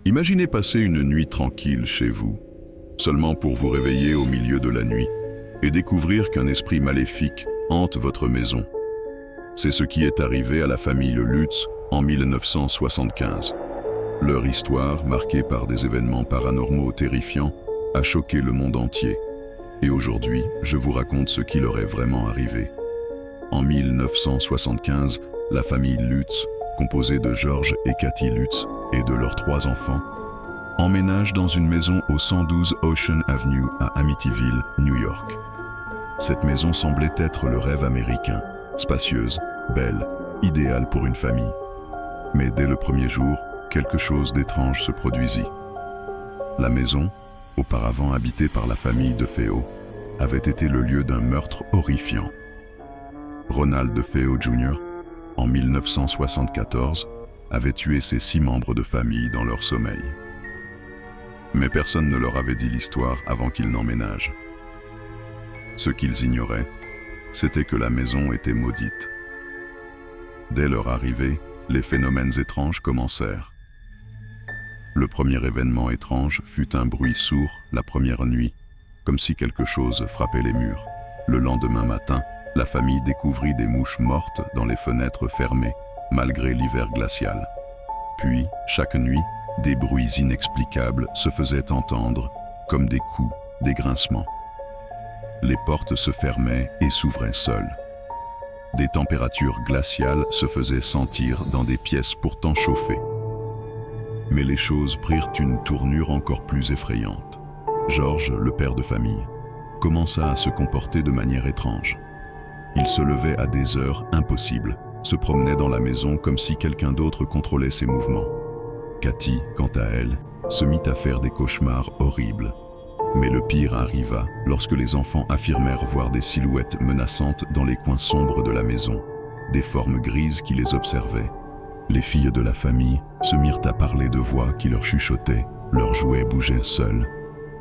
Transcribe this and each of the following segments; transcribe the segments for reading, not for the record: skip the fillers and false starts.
Imaginez passer une nuit tranquille chez vous, seulement pour vous réveiller au milieu de la nuit et découvrir qu'un esprit maléfique hante votre maison. C'est ce qui est arrivé à la famille Lutz en 1975. Leur histoire, marquée par des événements paranormaux terrifiants, a choqué le monde entier. Et aujourd'hui, je vous raconte ce qui leur est vraiment arrivé. En 1975, la famille Lutz, composée de George et Kathy Lutz et de leurs 3 enfants, emménage dans une maison au 112 Ocean Avenue à Amityville, New York. Cette maison semblait être le rêve américain, spacieuse, belle, idéale pour une famille. Mais dès le premier jour, quelque chose d'étrange se produisit. La maison, auparavant habitée par la famille DeFeo, avait été le lieu d'un meurtre horrifiant. Ronald DeFeo Jr., en 1974, avait tué ses 6 membres de famille dans leur sommeil. Mais personne ne leur avait dit l'histoire avant qu'ils n'emménagent. Ce qu'ils ignoraient, c'était que la maison était maudite. Dès leur arrivée, les phénomènes étranges commencèrent. Le premier événement étrange fut un bruit sourd la première nuit, comme si quelque chose frappait les murs. Le lendemain matin, la famille découvrit des mouches mortes dans les fenêtres fermées, malgré l'hiver glacial. Puis, chaque nuit, des bruits inexplicables se faisaient entendre, comme des coups, des grincements. Les portes se fermaient et s'ouvraient seules. Des températures glaciales se faisaient sentir dans des pièces pourtant chauffées. Mais les choses prirent une tournure encore plus effrayante. George, le père de famille, commença à se comporter de manière étrange. Il se levait à des heures impossibles, se promenait dans la maison comme si quelqu'un d'autre contrôlait ses mouvements. Kathy, quant à elle, se mit à faire des cauchemars horribles. Mais le pire arriva lorsque les enfants affirmèrent voir des silhouettes menaçantes dans les coins sombres de la maison, des formes grises qui les observaient. Les filles de la famille se mirent à parler de voix qui leur chuchotaient, leurs jouets bougeaient seuls.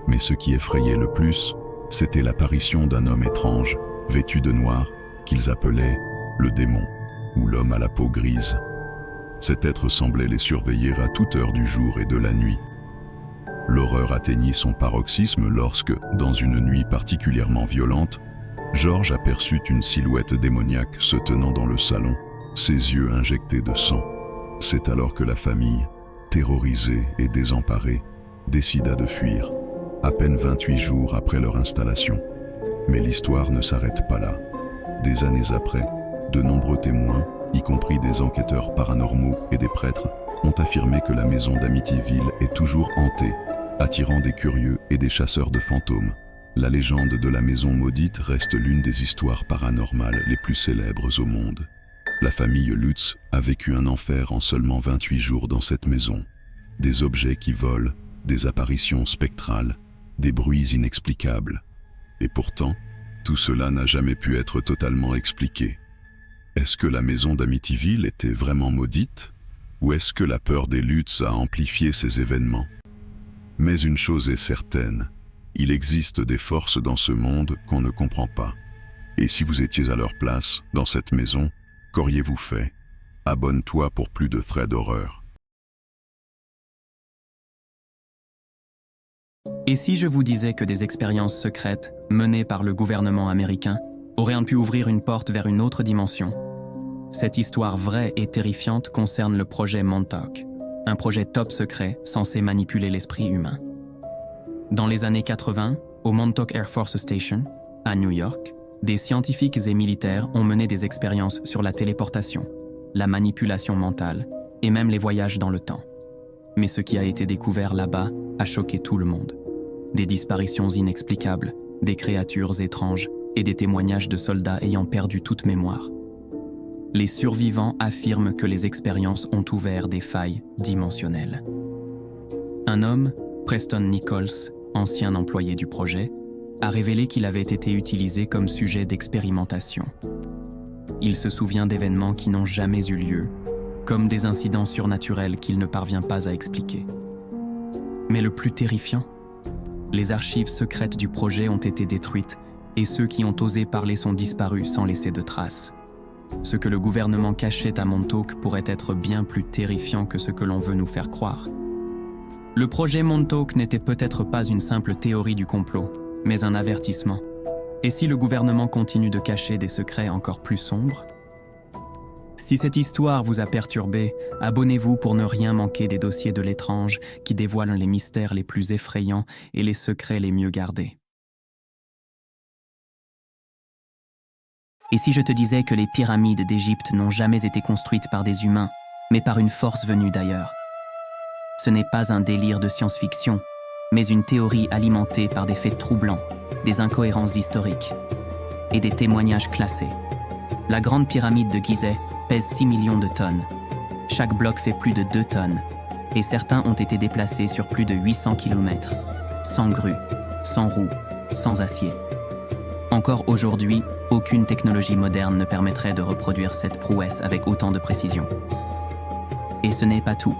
Mais ce qui effrayait le plus, c'était l'apparition d'un homme étrange, vêtu de noir, qu'ils appelaient le démon ou l'homme à la peau grise. Cet être semblait les surveiller à toute heure du jour et de la nuit. L'horreur atteignit son paroxysme lorsque, dans une nuit particulièrement violente, George aperçut une silhouette démoniaque se tenant dans le salon, ses yeux injectés de sang. C'est alors que la famille, terrorisée et désemparée, décida de fuir, à peine 28 jours après leur installation. Mais l'histoire ne s'arrête pas là. Des années après, de nombreux témoins, y compris des enquêteurs paranormaux et des prêtres, ont affirmé que la maison d'Amityville est toujours hantée, attirant des curieux et des chasseurs de fantômes. La légende de la maison maudite reste l'une des histoires paranormales les plus célèbres au monde. La famille Lutz a vécu un enfer en seulement 28 jours dans cette maison. Des objets qui volent, des apparitions spectrales, des bruits inexplicables. Et pourtant, tout cela n'a jamais pu être totalement expliqué. Est-ce que la maison d'Amityville était vraiment maudite? Ou est-ce que la peur des Lutz a amplifié ces événements? Mais une chose est certaine, il existe des forces dans ce monde qu'on ne comprend pas. Et si vous étiez à leur place, dans cette maison, qu'auriez-vous fait? Abonne-toi pour plus de threads d'horreur. Et si je vous disais que des expériences secrètes, menées par le gouvernement américain, auraient pu ouvrir une porte vers une autre dimension? Cette histoire vraie et terrifiante concerne le projet Montauk, un projet top secret censé manipuler l'esprit humain. Dans les années 80, au Montauk Air Force Station, à New York, des scientifiques et militaires ont mené des expériences sur la téléportation, la manipulation mentale et même les voyages dans le temps. Mais ce qui a été découvert là-bas a choqué tout le monde. Des disparitions inexplicables, des créatures étranges et des témoignages de soldats ayant perdu toute mémoire. Les survivants affirment que les expériences ont ouvert des failles dimensionnelles. Un homme, Preston Nichols, ancien employé du projet, a révélé qu'il avait été utilisé comme sujet d'expérimentation. Il se souvient d'événements qui n'ont jamais eu lieu, comme des incidents surnaturels qu'il ne parvient pas à expliquer. Mais le plus terrifiant, les archives secrètes du projet ont été détruites et ceux qui ont osé parler sont disparus sans laisser de traces. Ce que le gouvernement cachait à Montauk pourrait être bien plus terrifiant que ce que l'on veut nous faire croire. Le projet Montauk n'était peut-être pas une simple théorie du complot, mais un avertissement. Et si le gouvernement continue de cacher des secrets encore plus sombres? Si cette histoire vous a perturbé, abonnez-vous pour ne rien manquer des dossiers de l'étrange qui dévoilent les mystères les plus effrayants et les secrets les mieux gardés. Et si je te disais que les pyramides d'Égypte n'ont jamais été construites par des humains, mais par une force venue d'ailleurs? Ce n'est pas un délire de science-fiction, mais une théorie alimentée par des faits troublants, des incohérences historiques et des témoignages classés. La grande pyramide de Gizeh pèse 6 millions de tonnes. Chaque bloc fait plus de 2 tonnes, et certains ont été déplacés sur plus de 800 km, sans grue, sans roues, sans acier. Encore aujourd'hui, aucune technologie moderne ne permettrait de reproduire cette prouesse avec autant de précision. Et ce n'est pas tout.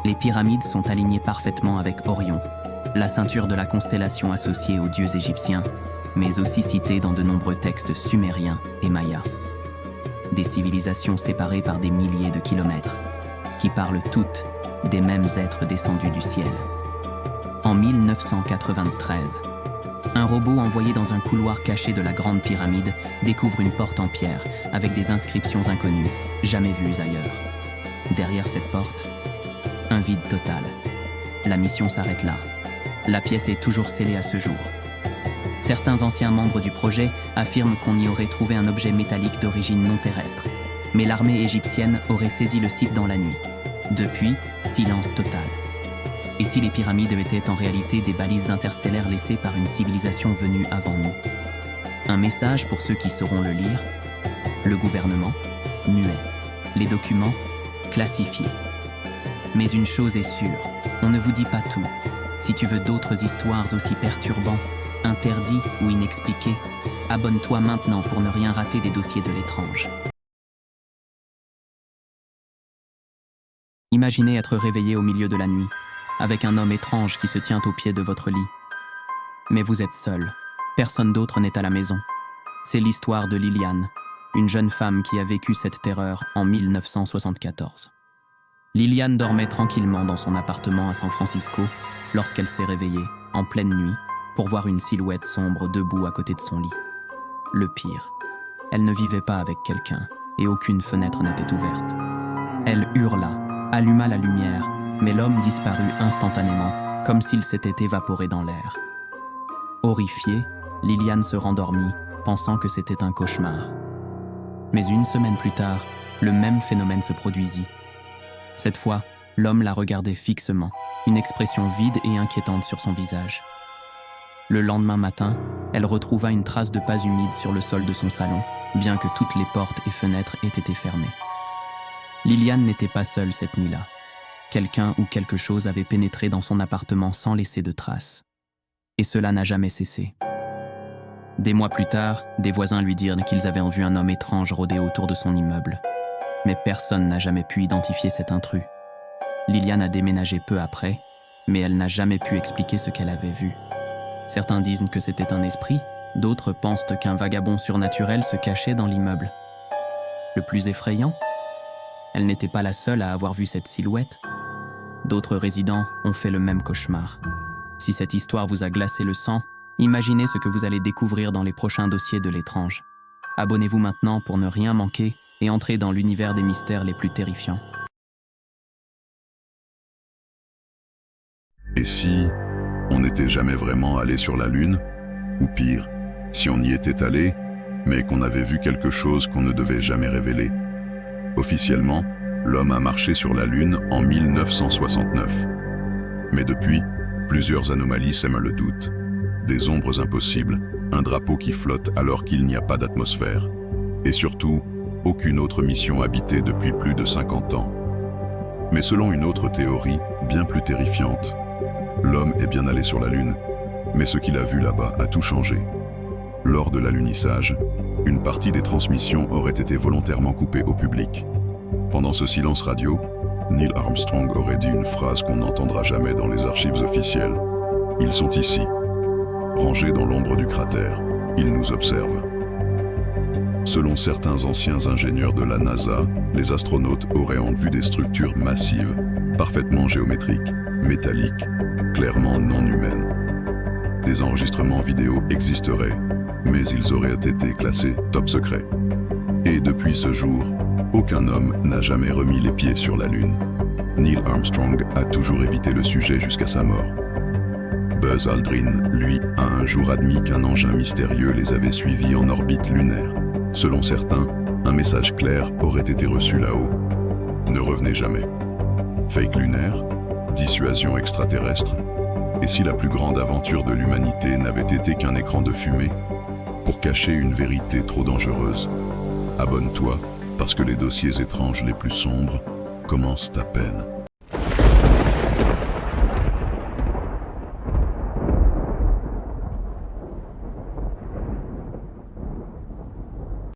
Les pyramides sont alignées parfaitement avec Orion, la ceinture de la constellation associée aux dieux égyptiens, mais aussi citée dans de nombreux textes sumériens et mayas. Des civilisations séparées par des milliers de kilomètres, qui parlent toutes des mêmes êtres descendus du ciel. En 1993, un robot envoyé dans un couloir caché de la Grande Pyramide découvre une porte en pierre avec des inscriptions inconnues, jamais vues ailleurs. Derrière cette porte, un vide total. La mission s'arrête là. La pièce est toujours scellée à ce jour. Certains anciens membres du projet affirment qu'on y aurait trouvé un objet métallique d'origine non terrestre. Mais l'armée égyptienne aurait saisi le site dans la nuit. Depuis, silence total. Et si les pyramides étaient en réalité des balises interstellaires laissées par une civilisation venue avant nous? Un message pour ceux qui sauront le lire. Le gouvernement, muet. Les documents, classifiés. Mais une chose est sûre, on ne vous dit pas tout. Si tu veux d'autres histoires aussi perturbantes, interdits ou inexpliqués, abonne-toi maintenant pour ne rien rater des dossiers de l'étrange. Imaginez être réveillé au milieu de la nuit, avec un homme étrange qui se tient au pied de votre lit. Mais vous êtes seul, personne d'autre n'est à la maison. C'est l'histoire de Liliane, une jeune femme qui a vécu cette terreur en 1974. Liliane dormait tranquillement dans son appartement à San Francisco lorsqu'elle s'est réveillée, en pleine nuit, pour voir une silhouette sombre debout à côté de son lit. Le pire, elle ne vivait pas avec quelqu'un et aucune fenêtre n'était ouverte. Elle hurla, alluma la lumière, mais l'homme disparut instantanément, comme s'il s'était évaporé dans l'air. Horrifiée, Liliane se rendormit, pensant que c'était un cauchemar. Mais une semaine plus tard, le même phénomène se produisit. Cette fois, l'homme la regardait fixement, une expression vide et inquiétante sur son visage. Le lendemain matin, elle retrouva une trace de pas humide sur le sol de son salon, bien que toutes les portes et fenêtres aient été fermées. Liliane n'était pas seule cette nuit-là. Quelqu'un ou quelque chose avait pénétré dans son appartement sans laisser de traces. Et cela n'a jamais cessé. Des mois plus tard, des voisins lui dirent qu'ils avaient vu un homme étrange rôder autour de son immeuble. Mais personne n'a jamais pu identifier cet intrus. Liliane a déménagé peu après, mais elle n'a jamais pu expliquer ce qu'elle avait vu. Certains disent que c'était un esprit, d'autres pensent qu'un vagabond surnaturel se cachait dans l'immeuble. Le plus effrayant, elle n'était pas la seule à avoir vu cette silhouette. D'autres résidents ont fait le même cauchemar. Si cette histoire vous a glacé le sang, imaginez ce que vous allez découvrir dans les prochains dossiers de l'étrange. Abonnez-vous maintenant pour ne rien manquer et entrez dans l'univers des mystères les plus terrifiants. Et si on n'était jamais vraiment allé sur la Lune? Ou pire, si on y était allé, mais qu'on avait vu quelque chose qu'on ne devait jamais révéler? Officiellement, l'homme a marché sur la Lune en 1969. Mais depuis, plusieurs anomalies sèment le doute. Des ombres impossibles, un drapeau qui flotte alors qu'il n'y a pas d'atmosphère. Et surtout, aucune autre mission habitée depuis plus de 50 ans. Mais selon une autre théorie, bien plus terrifiante, l'homme est bien allé sur la Lune, mais ce qu'il a vu là-bas a tout changé. Lors de l'alunissage, une partie des transmissions aurait été volontairement coupée au public. Pendant ce silence radio, Neil Armstrong aurait dit une phrase qu'on n'entendra jamais dans les archives officielles. « Ils sont ici, rangés dans l'ombre du cratère. Ils nous observent. » Selon certains anciens ingénieurs de la NASA, les astronautes auraient vu des structures massives, parfaitement géométriques, métalliques, clairement non humaines. Des enregistrements vidéo existeraient, mais ils auraient été classés top secret. Et depuis ce jour, aucun homme n'a jamais remis les pieds sur la Lune. Neil Armstrong a toujours évité le sujet jusqu'à sa mort. Buzz Aldrin, lui, a un jour admis qu'un engin mystérieux les avait suivis en orbite lunaire. Selon certains, un message clair aurait été reçu là-haut. Ne revenez jamais. Fake lunaire, dissuasion extraterrestre. Et si la plus grande aventure de l'humanité n'avait été qu'un écran de fumée pour cacher une vérité trop dangereuse? Abonne-toi, parce que les dossiers étranges les plus sombres commencent à peine.